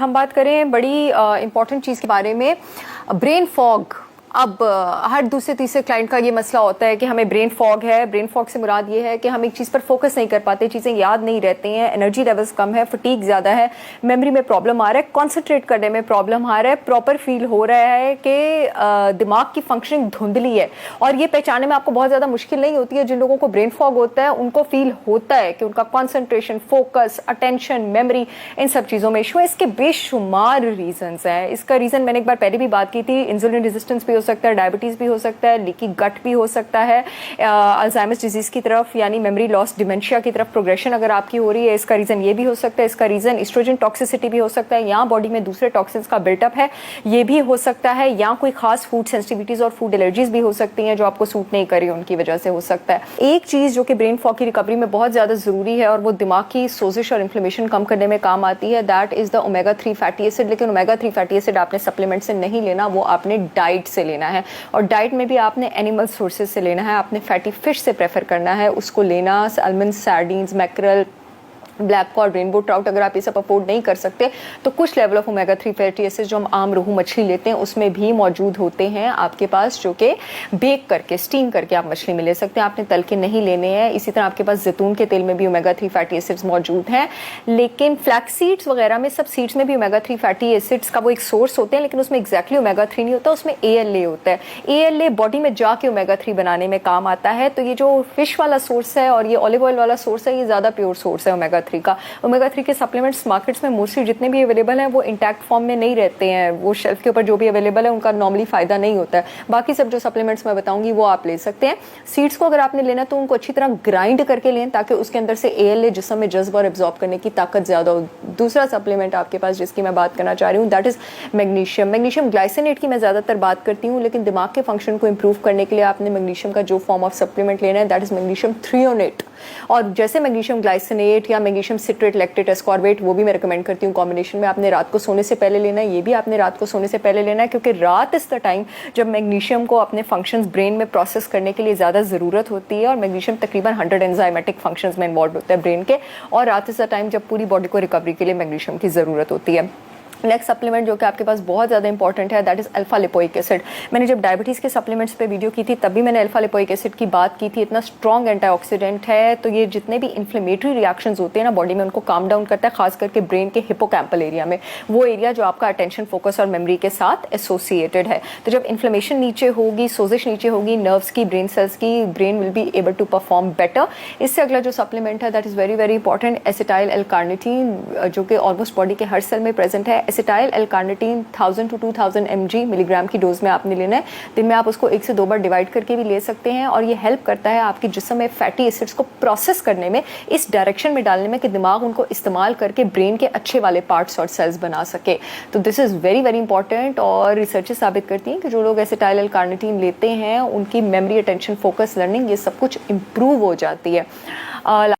हम बात करें बड़ी इंपॉर्टेंट चीज़ के बारे में, ब्रेन फॉग। अब हर दूसरे तीसरे क्लाइंट का ये मसला होता है कि हमें ब्रेन फॉग है। ब्रेन फॉग से मुराद ये है कि हम एक चीज़ पर फोकस नहीं कर पाते, चीज़ें याद नहीं रहती हैं, एनर्जी लेवल्स कम है, फटीग ज़्यादा है, मेमोरी में प्रॉब्लम आ रहा है, कॉन्सेंट्रेट करने में प्रॉब्लम आ रहा है, प्रॉपर फील हो रहा है कि दिमाग की फंक्शनिंग धुंधली है। और ये पहचानने में आपको बहुत ज़्यादा मुश्किल नहीं होती है। जिन लोगों को ब्रेन फॉग होता है उनको फील होता है कि उनका कॉन्सेंट्रेशन, फोकस, अटेंशन, मेमोरी, इन सब चीज़ों में इशू है। इसके बेशुमार रीजंस हैं। इसका रीज़न मैंने एक बार पहले भी बात की थी, इंसुलिन रेजिस्टेंस भी हो सकता है, डायबिटीज़ भी हो सकता है, लीकी गट भी हो सकता है, अल्जाइमर्स डिजीज़ की तरफ यानी मेमोरी लॉस, डिमेंशिया की तरफ प्रोग्रेशन अगर आपकी हो रही है, इसका रीज़न ये भी हो सकता है। इसका रीज़न एस्ट्रोजन टॉक्सिसिटी भी हो सकता है, या बॉडी में दूसरे टॉक्सिन्स का बिल्टअप है, ये भी हो सकता है, या कोई खास फूड सेंसिटिविटीज़ और फूड एलर्जीज भी हो सकती हैं जो आपको सूट नहीं करी, उनकी वजह से हो सकता है। एक चीज़ जो कि ब्रेन फॉग की रिकवरी में बहुत ज़्यादा ज़रूरी है और वो दिमाग की सोजिश और इन्फ्लेमेशन कम करने में काम आती है, that is the omega 3 fatty acid. लेकिन ओमेगा 3 फैटी एसिड आपने सप्लीमेंट से नहीं लेना, वो आपने डाइट से लेना है। और डाइट में भी आपने एनिमल सोर्सेज से लेना है। आपने फैटी फिश से प्रेफर करना है, उसको लेना, salmon, sardines, mackerel, black cod, rainbow trout. अगर आप ये सब अफोर्ड नहीं कर सकते तो कुछ level of omega 3 fatty acid जो हम आम रोहू मछली लेते हैं उसमें भी मौजूद होते हैं आपके पास, जो कि बेक करके, स्टीम करके आप मछली में ले सकते हैं। आपने तल के नहीं लेने हैं। इसी तरह आपके पास जैतून के तेल में भी ओमेगा 3 फैटी एसिड्स मौजूद हैं। लेकिन फ्लैक्स सीड्स वगैरह में, सब सीड्स में भी ओमेगा 3 फैटी एसिड्स का वो एक सोर्स होते हैं, लेकिन उसमें एक्जैक्टली ओमेगा 3 नहीं होता, उसमें ALA होता है। ALA बॉडी में जाके ओमेगा 3 बनाने में काम आता है। तो ये जो फिश वाला सोर्स है और ये ऑलिव ऑयल वाला सोर्स है, ये ज़्यादा प्योर सोर्स है ओमेगा 3 का। ओमेगा 3 के सप्लीमेंट्स मार्केट्स में मोस्टली जितने भी अवेलेबल हैं वो इंटैक्ट फॉर्म में नहीं रहते हैं। वो शेल्फ के ऊपर जो भी अवेलेबल है उनका नॉर्मली फ़ायदा नहीं होता है। बाकी सब जो सप्लीमेंट्स मैं बताऊंगी वो आप ले सकते हैं। सीड्स को अगर आपने लेना तो उनको अच्छी तरह ग्राइंड करके लें ताकि उसके अंदर से ALA जिस्म में जज्ब और एब्जॉर्ब करने की ताकत ज़्यादा हो। दूसरा सप्लीमेंट आपके पास जिसकी मैं बात करना चाह रही हूँ that is magnesium. Magnesium glycinate की मैं ज़्यादातर बात करती हूँ, लेकिन दिमाग के फंक्शन को इंप्रूव करने के लिए आपने मैग्नीशियम का जो फॉर्म ऑफ सप्लीमेंट लेना है दैट इज़ मैग्नीशियम थ्रियोनेट। और जैसे मैग्नीशियम ग्लाइसिनेट या मैग्नीशियम सिट्रेट, लैक्टेट, एस्कॉर्बेट, वो भी मैं रिकमेंड करती हूँ कॉम्बिनेशन में। आपने रात को सोने से पहले लेना है, ये भी आपने रात को सोने से पहले लेना है, क्योंकि रात इज द टाइम जब मैग्नीशियम को अपने फंक्शंस ब्रेन में प्रोसेस करने के लिए ज़्यादा ज़रूरत होती है। और मैग्नीशियम तकरीबन 100 एंजाइमेटिक फंक्शंस में इन्वॉल्व होता है ब्रेन के, और रात इज द टाइम जब पूरी बॉडी को रिकवरी के लिए मैग्नीशियम की ज़रूरत होती है। नेक्स्ट सप्लीमेंट जो कि आपके पास बहुत ज़्यादा इंपॉर्टेंट है that is alpha lipoic acid. मैंने जब डायबिटीज़ के सप्लीमेंट्स पे वीडियो की थी तब भी मैंने अल्फा लिपोइक एसिड की बात की थी। इतना स्ट्रॉन्ग एंटीऑक्सीडेंट है, तो ये जितने भी इन्फ्लेमेटरी रिएक्शंस होते हैं ना बॉडी में, उनको काम डाउन करता है, खास करके ब्रेन के हिपोकैम्पल एरिया में, वो एरिया जो आपका अटेंशन, फोकस और मेमोरी के साथ एसोसिएटेड है। तो जब इन्फ्लेमेशन नीचे होगी, सोजिश नीचे होगी नर्व्स की, ब्रेन सेल्स की, brain will be able to perform better. इससे अगला जो सप्लीमेंट है that is very very important, acetyl L-carnitine, जो कि ऑलमोस्ट बॉडी के हर सेल में प्रेजेंट है। Acetyl L-carnitine 1000 to 2000 mg milligram की डोज में आपने लेना है। दिन में आप उसको 1 से 2 बार डिवाइड करके भी ले सकते हैं, और ये हेल्प करता है आपके जिस्म में फैटी एसिड्स को प्रोसेस करने में, इस डायरेक्शन में डालने में कि दिमाग उनको इस्तेमाल करके ब्रेन के अच्छे वाले पार्ट्स और सेल्स बना सके। तो this is very very important, और रिसर्चेस साबित करती हैं कि जो लोग एसिटाइल एल-कार्निटीन लेते हैं उनकी मेमोरी, अटेंशन, फोकस, लर्निंग, ये सब कुछ इम्प्रूव हो जाती है।